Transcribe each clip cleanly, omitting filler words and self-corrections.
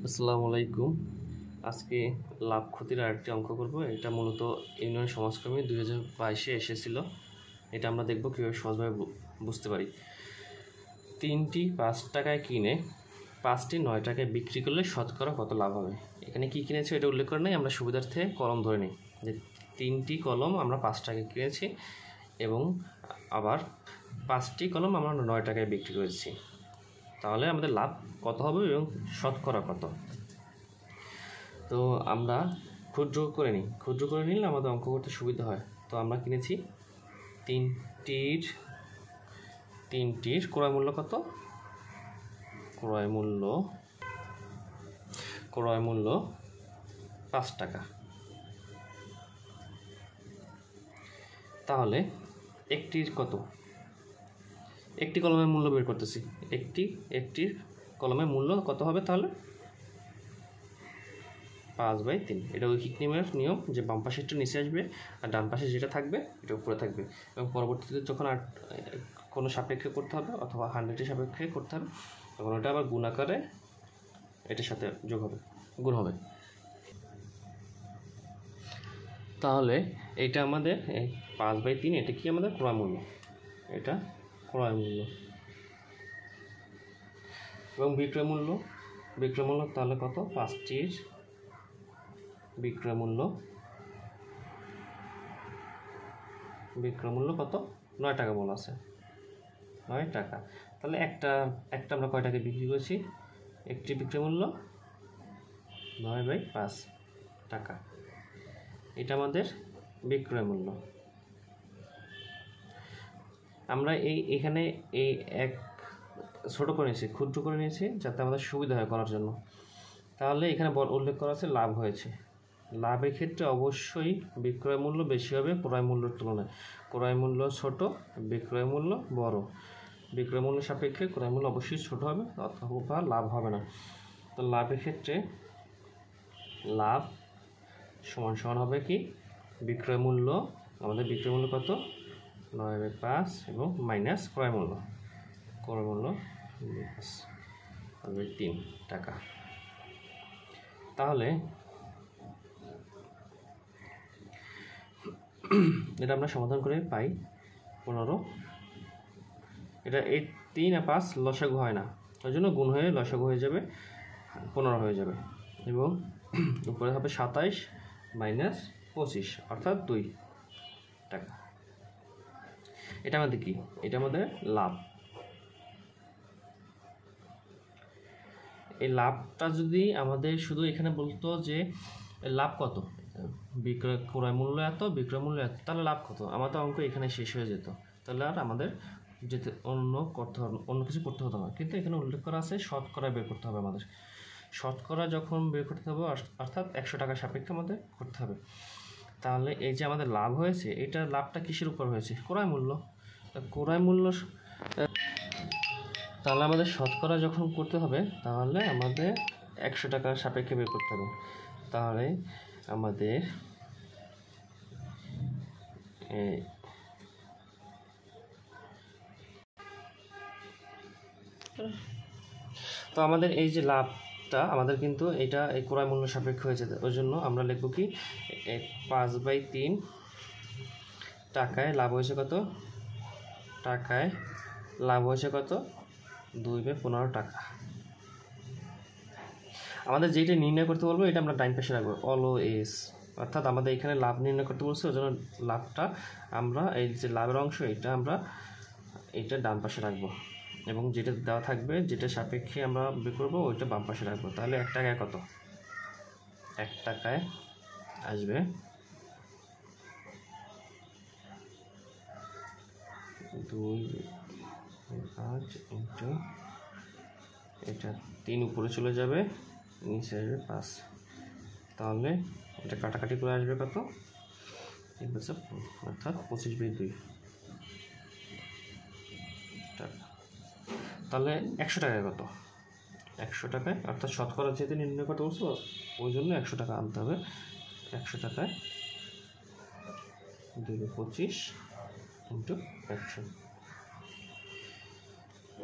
আসসালামু আলাইকুম। আজকে লাভ ক্ষতির আরেকটি অঙ্ক করব। এটা মূলত ইউনিয়ন সমাজকর্মী 2022-এ এসেছিল। এটা আমরা দেখব কীভাবে সহজভাবে বুঝতে পারি। 3টি 5 টাকায় কিনে 5টি 9 টাকায় বিক্রি করলে শতকরা কত লাভ হবে। এখানে কি কিনেছি এটা উল্লেখ করে নেই, আমরা সুবিধার্থে কলম ধরে নিই যে 3টি কলম আমরা 5 টাকায় কিনেছি এবং আবার 5টি কলম আমরা 9 টাকায় বিক্রি করেছি। তাহলে আমাদের লাভ কত হবে এবং শতকরা কত। তো আমরা ক্ষুদ্র করে নিলে আমাদের অঙ্ক করতে সুবিধা হয়। তো আমরা কিনেছি তিনটির ক্রয় মূল্য কত? ক্রয় মূল্য 5 টাকা। তাহলে একটির কত? একটি কলমের মূল্য বের করতেছি। একটির কলমের মূল্য কত হবে? তাহলে 5/3। এটা ঐকিক নিয়মের নিয়ম যে বাম পাশেরটা নিচে আসবে আর ডান পাশে যেটা থাকবে এটা উপরে থাকবে, এবং পরবর্তীতে যখন আর কোনো সাপেক্ষে করতে হবে অথবা 100-এর সাপেক্ষে করতে হবে তখন ওটা আবার গুণ আকারে এটার সাথে গুণ হবে। তাহলে এইটা আমাদের 5/3, এটা কি আমাদের ক্রয় মূল্য, এটা ক্রয় মূল্য। এবং বিক্রয় মূল্য তাহলে কত? 5টির বিক্রয় মূল্য কত? 9 টাকা বলা আছে, 9 টাকা। তাহলে একটা আমরা কয় টাকা বিক্রি করেছি? একটি বিক্রয় মূল্য 9/5 টাকা, এটা আমাদের বিক্রয় মূল্য। আমরা এখানে এক ছোটো করে নিয়েছি, ক্ষুদ্র করে নিয়েছি যাতে আমাদের সুবিধা হয় করার জন্য। তাহলে এখানে উল্লেখ করা আছে লাভ হয়েছে। লাভের ক্ষেত্রে অবশ্যই বিক্রয় মূল্য বেশি হবে ক্রয় মূল্যের তুলনায়। ক্রয় মূল্য ছোট, বিক্রয় মূল্য বড়। বিক্রয় মূল্যের সাপেক্ষে ক্রয় মূল্য অবশ্যই ছোট হবে অথবা লাভ হবে না। তো লাভের ক্ষেত্রে লাভ সমান হবে কি? বিক্রয় মূল্য, আমাদের বিক্রয় মূল্য কত? 9/5 এবং মাইনাস ক্রয় মূল্য 3 টাকা। তাহলে এটা আমরা সমাধান করে পাই 15। এটা এই 3 আর 5 লসাগু হয় না, ওই জন্য গুণ হয়ে লসাগু হয়ে যাবে, 15 হয়ে যাবে। এবং উপরে হবে 27 মাইনাস 25 অর্থাৎ 2 টাকা। এটা আমাদের কি? এটা আমাদের লাভ। এই লাভটা যদি আমাদের শুধু এখানে বলতো যে লাভ কত, ক্রয় মূল্য এত, বিক্রয় মূল্য এত, তাহলে লাভ কত, আমাদের অঙ্ক এখানে শেষ হয়ে যেত। তাহলে আর আমাদের অন্য কিছু করতে হতো না। কিন্তু এখানে উল্লেখ করা আছে শতকরা বের করতে হবে আমাদের। শতকরা যখন বের করতে হবে অর্থাৎ 100 টাকার সাপেক্ষে আমাদের করতে হবে। তাহলে এই যে আমাদের লাভ হয়েছে, এটা লাভটা কিসের উপর হয়েছে? ক্রয় মূল্য। তাহলে আমাদের শতকরা যখন করতে হবে তাহলে আমাদের 100 টাকার সাপেক্ষে বের করতে হবে। তাহলে আমাদের এই যে লাভটা আমাদের কিন্তু এটা এই ক্রয় মূল্য সাপেক্ষে হয়েছে, ওই জন্য আমরা লিখব কি 5/3 টাকায় লাভ হয়েছে কত? টাকায় লাভ হয়েছে কত? 2/15 টাকা। আমাদের যেটা নির্ণয় করতে বলবো এটা আমরা ডাইন পাশে রাখবো অলওয়েজ, অর্থাৎ আমাদের এখানে লাভ নির্ণয় করতে বলছে, ওই জন্য লাভটা আমরা এই যে লাভের অংশ এটা ডান পাশে রাখবো, এবং যেটা দেওয়া থাকবে যেটা সাপেক্ষে আমরা বের করবো ওইটা বাম পাশে রাখবো। তাহলে 1 টাকায় কত? 1 টাকায় আসবে 2/5 ইন্টু এটা 3 উপরে চলে যাবে, নিচে আসবে 5। তাহলে এটা কাটাকাটি করে আসবে কত? অর্থাৎ 25/2 টাকা। তাহলে 100 টাকায় কত? 100 টাকায়, অর্থাৎ শতকরা যেহেতু নির্ণয় করতে বলছো ওই জন্য 100 টাকা আনতে হবে। 100 টাকায় 2/25 ইন্টু 100।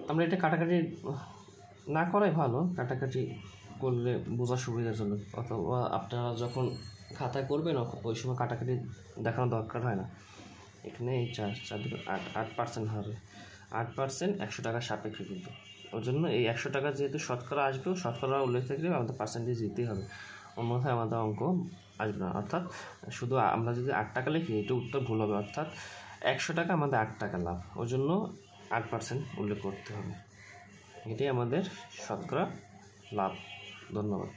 আমরা এটা কাটাকাটি না করাই ভালো, কাটাকাটি করলে বোঝার সুবিধার জন্য, অথবা আপনারা যখন খাতায় করবেন ওই সময় কাটাকাটি দেখানোর দরকার হয় না। এখানে এই 8% হারে 8% 100 টাকার সাপেক্ষে কিন্তু, ওই জন্য এই 100 টাকা যেহেতু শতকরা আসবেও, শতকরা উল্লেখ থাকলে আমাদের পার্সেন্টেজ দিতেই হবে, অন্যথায় আমাদের অঙ্ক আসবে না। অর্থাৎ শুধু আমরা যদি 8 টাকা লিখি এটা উত্তর ভুল হবে, অর্থাৎ 100 টাকা আমাদের 8 টাকা লাভ, ওই জন্য 8% উল্লেখ করতে হবে। এটাই আমাদের শতকরা লাভ। ধন্যবাদ।